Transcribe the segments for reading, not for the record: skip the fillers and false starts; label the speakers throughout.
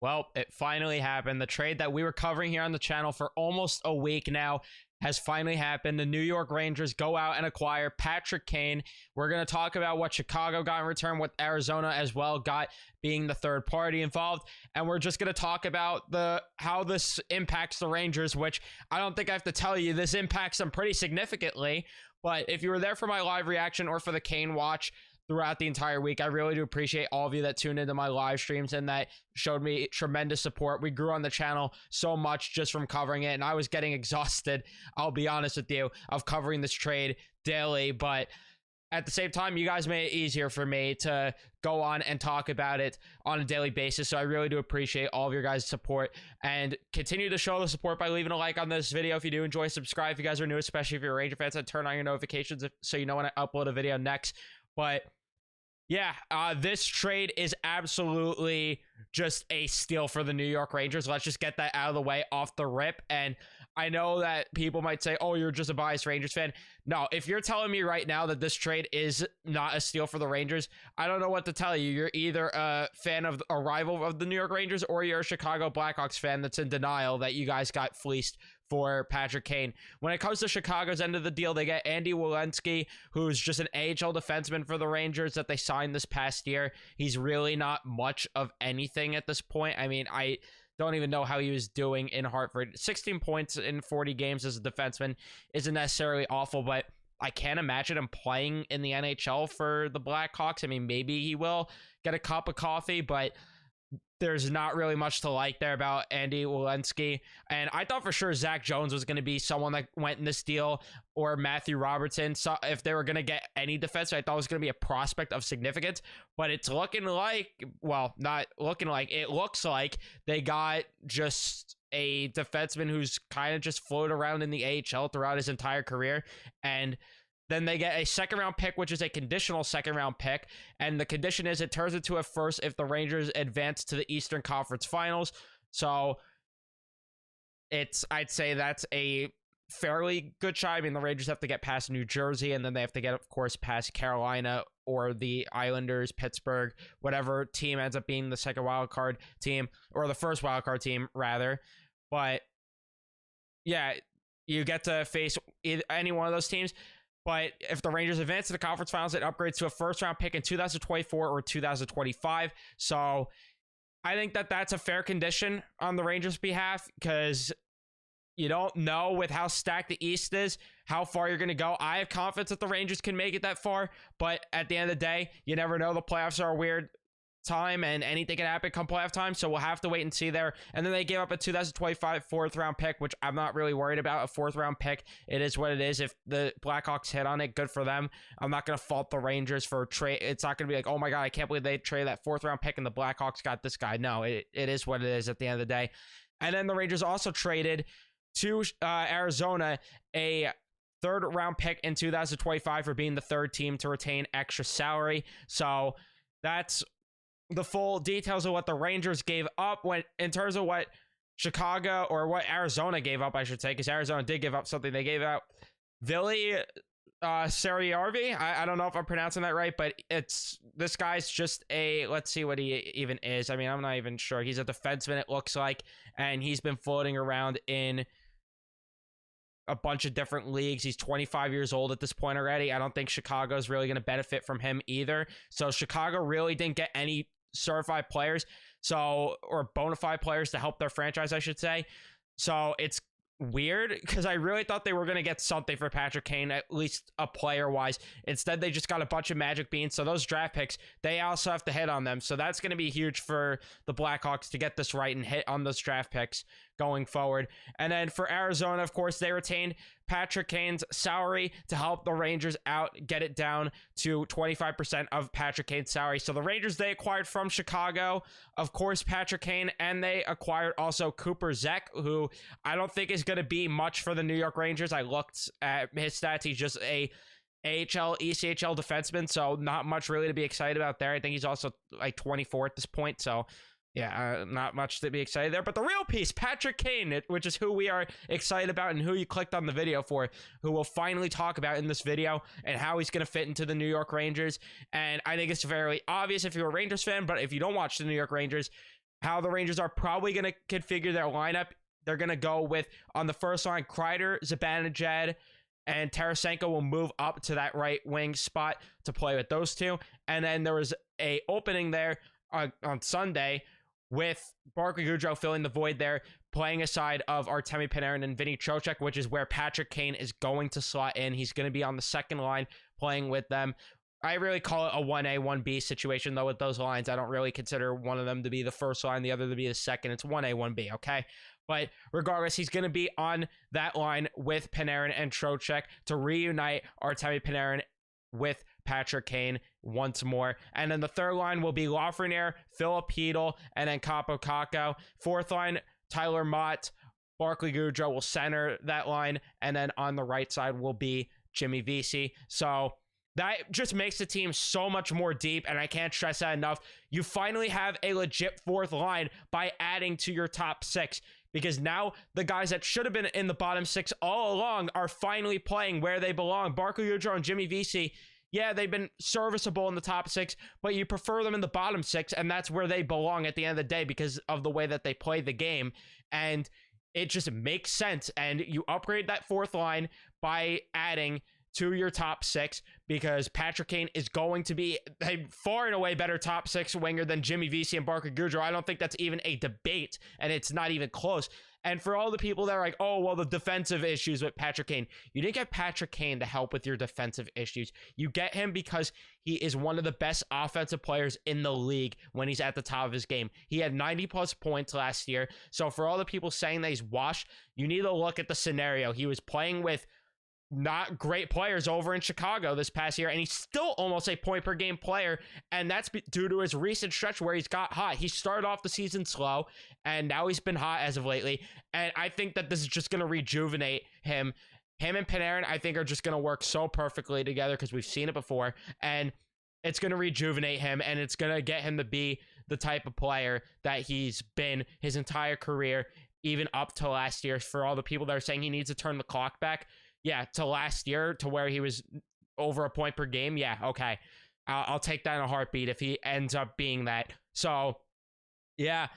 Speaker 1: Well, it finally happened. The trade that we were covering here on the channel for almost a week now has finally happened. The New York Rangers go out and acquire Patrick Kane. We're going to talk about what Chicago got in return, what Arizona as well got, being the third party involved. And we're just going to talk about how this impacts the Rangers, which I don't think I have to tell you, this impacts them pretty significantly. But if you were there for my live reaction or for the Kane watch throughout the entire week, I really do appreciate all of you that tuned into my live streams and that showed me tremendous support. We grew on the channel so much just from covering it, and I was getting exhausted, I'll be honest with you, of covering this trade daily. But at the same time, you guys made it easier for me to go on and talk about it on a daily basis. So I really do appreciate all of your guys' support, and continue to show the support by leaving a like on this video if you do enjoy. Subscribe if you guys are new, especially if you're a Ranger fans, and turn on your notifications so you know when I upload a video next. But yeah, this trade is absolutely just a steal for the New York Rangers. Let's just get that out of the way off the rip. And I know that people might say, oh, you're just a biased Rangers fan. No, if you're telling me right now that this trade is not a steal for the Rangers, I don't know what to tell you. You're either a fan of a rival of the New York Rangers, or you're a Chicago Blackhawks fan that's in denial that you guys got fleeced for Patrick Kane. When it comes to Chicago's end of the deal, they get Andy Werenski, who's just an AHL defenseman for the Rangers that they signed this past year. He's really not much of anything at this point. I mean, I don't even know how he was doing in Hartford. 16 points in 40 games as a defenseman isn't necessarily awful, but I can't imagine him playing in the NHL for the Blackhawks. I mean, maybe he will get a cup of coffee, but there's not really much to like there about Andy Werenski. And I thought for sure Zach Jones was going to be someone that went in this deal, or Matthew Robertson. So if they were going to get any defense, I thought it was going to be a prospect of significance. But it's looking like, well, not looking like, it looks like they got just a defenseman who's kind of just floated around in the AHL throughout his entire career. And then they get a second round pick, which is a conditional second round pick. And the condition is it turns into a first if the Rangers advance to the Eastern Conference Finals. So I'd say that's a fairly good shot. I mean, the Rangers have to get past New Jersey, and then they have to get, of course, past Carolina or the Islanders, Pittsburgh, whatever team ends up being the second wild card team, or the first wild card team, rather. But yeah, you get to face any one of those teams. But if the Rangers advance to the conference finals, it upgrades to a first-round pick in 2024 or 2025. So I think that that's a fair condition on the Rangers' behalf, because you don't know with how stacked the East is, how far you're going to go. I have confidence that the Rangers can make it that far, but at the end of the day, you never know. The playoffs are a weird time, and anything can happen come playoff time, so we'll have to wait and see there. And then they gave up a 2025 fourth round pick, which I'm not really worried about. A fourth round pick, it is what it is. If the Blackhawks hit on it, good for them. I'm not going to fault the Rangers for trade. It's not going to be like, oh my god, I can't believe they traded that fourth round pick and the Blackhawks got this guy. No, it is what it is at the end of the day. And then the Rangers also traded to Arizona a third round pick in 2025 for being the third team to retain extra salary. So that's the full details of what the Rangers gave up in terms of what Chicago, or what Arizona gave up, I should say, because Arizona did give up something. They gave out Vili Saarijarvi. I don't know if I'm pronouncing that right, but this guy's just let's see what he even is. I mean, I'm not even sure. He's a defenseman, it looks like, and he's been floating around in a bunch of different leagues. He's 25 years old at this point already. I don't think Chicago's really going to benefit from him either. So Chicago really didn't get any certified players, or bona fide players to help their franchise, I should say. So it's weird, because I really thought they were going to get something for Patrick Kane, at least a player wise. Instead, they just got a bunch of magic beans. So those draft picks, they also have to hit on them. So that's going to be huge for the Blackhawks to get this right and hit on those draft picks going forward. And then for Arizona, of course, they retained Patrick Kane's salary to help the Rangers out, get it down to 25% of Patrick Kane's salary. So the Rangers, they acquired from Chicago, of course, Patrick Kane, and they acquired also Cooper Zek, who I don't think is going to be much for the New York Rangers. I looked at his stats. He's just a AHL, ECHL defenseman, so not much really to be excited about there. I think he's also like 24 at this point, so yeah, not much to be excited there. But the real piece, Patrick Kane, which is who we are excited about and who you clicked on the video for, who we'll finally talk about in this video, and how he's going to fit into the New York Rangers. And I think it's fairly obvious if you're a Rangers fan, but if you don't watch the New York Rangers, how the Rangers are probably going to configure their lineup. They're going to go with, on the first line, Kreider, Zibanejad, and Tarasenko will move up to that right wing spot to play with those two. And then there was a opening there on Sunday with Barclay Goodrow filling the void there, playing aside of Artemi Panarin and Vinny Trocheck, which is where Patrick Kane is going to slot in. He's going to be on the second line playing with them. I really call it a 1A, 1B situation, though, with those lines. I don't really consider one of them to be the first line, the other to be the second. It's 1A, 1B, okay? But regardless, he's going to be on that line with Panarin and Trocheck to reunite Artemi Panarin with Patrick Kane once more. And then the third line will be Lafreniere, Filip Chytil, and then Kaapo Kakko. Fourth line, Tyler Mott, Barclay Goodrow will center that line. And then on the right side will be Jimmy Vesey. So that just makes the team so much more deep, and I can't stress that enough. You finally have a legit fourth line by adding to your top six, because now the guys that should have been in the bottom six all along are finally playing where they belong. Barclay Goodrow and Jimmy Vesey, yeah, they've been serviceable in the top six, but you prefer them in the bottom six, and that's where they belong at the end of the day because of the way that they play the game, and it just makes sense. And you upgrade that fourth line by adding to your top six, because Patrick Kane is going to be a far and away better top six winger than Jimmy Vesey and Barclay Goodrow. I don't think that's even a debate, and it's not even close. And for all the people that are like, oh, well, the defensive issues with Patrick Kane, you didn't get Patrick Kane to help with your defensive issues. You get him because he is one of the best offensive players in the league when he's at the top of his game. He had 90-plus points last year. So for all the people saying that he's washed, you need to look at the scenario. He was playing with not great players over in Chicago this past year, and he's still almost a point per game player, and that's due to his recent stretch where he's got hot. He started off the season slow, and now he's been hot as of lately, and I think that this is just going to rejuvenate him. Him and Panarin, I think, are just going to work so perfectly together because we've seen it before, and it's going to rejuvenate him, and it's going to get him to be the type of player that he's been his entire career, even up to last year. For all the people that are saying he needs to turn the clock back, yeah, to last year, to where he was over a point per game. Yeah, okay. I'll take that in a heartbeat if he ends up being that. So, yeah.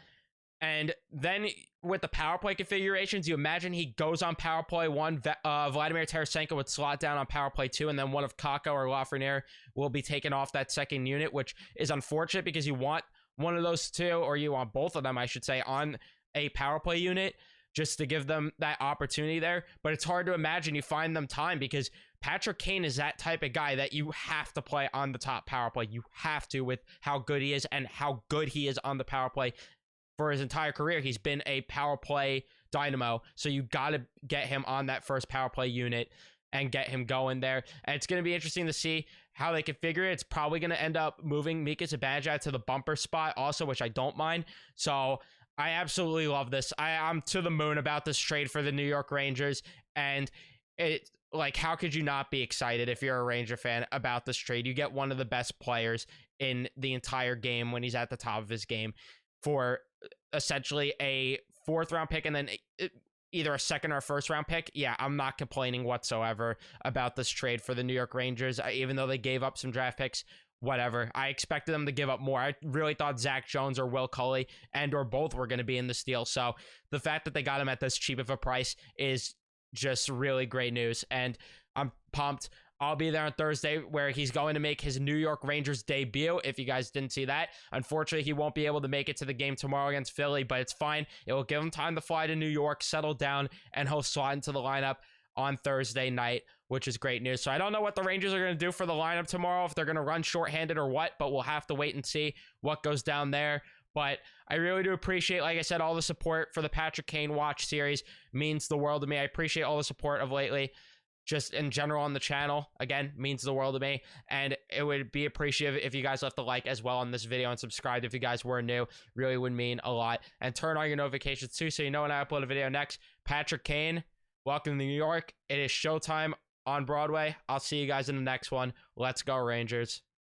Speaker 1: And then with the power play configurations, you imagine he goes on power play 1, Vladimir Tarasenko would slot down on power play 2, and then one of Kakko or Lafreniere will be taken off that second unit, which is unfortunate because you want one of those two, or you want both of them, I should say, on a power play unit, just to give them that opportunity there. But it's hard to imagine you find them time, because Patrick Kane is that type of guy that you have to play on the top power play. You have to, with how good he is and how good he is on the power play. For his entire career, he's been a power play dynamo. So you got to get him on that first power play unit and get him going there. And it's going to be interesting to see how they configure it. It's probably going to end up moving Mika Zibanejad to the bumper spot also, which I don't mind. So I absolutely love this. I'm to the moon about this trade for the New York Rangers. And it, like, how could you not be excited if you're a Ranger fan about this trade? You get one of the best players in the entire game when he's at the top of his game for essentially a 4th round pick and then either a 2nd or a 1st round pick. Yeah, I'm not complaining whatsoever about this trade for the New York Rangers, even though they gave up some draft picks. Whatever. I expected them to give up more. I really thought Zach Jones or Will Culley and or both were going to be in this deal. So the fact that they got him at this cheap of a price is just really great news. And I'm pumped. I'll be there on Thursday where he's going to make his New York Rangers debut. If you guys didn't see that, unfortunately, he won't be able to make it to the game tomorrow against Philly, but it's fine. It will give him time to fly to New York, settle down, and he'll slot into the lineup on Thursday night, which is great news. So I don't know what the Rangers are going to do for the lineup tomorrow, if they're going to run shorthanded or what, but we'll have to wait and see what goes down there. But I really do appreciate, like I said, all the support for the Patrick Kane Watch series. Means the world to me. I appreciate all the support of lately, just in general on the channel. Again, means the world to me. And it would be appreciative if you guys left a like as well on this video and subscribed if you guys were new. Really would mean a lot. And turn on your notifications too, so you know when I upload a video next. Patrick Kane, welcome to New York. It is showtime on Broadway. I'll see you guys in the next one. Let's go, Rangers.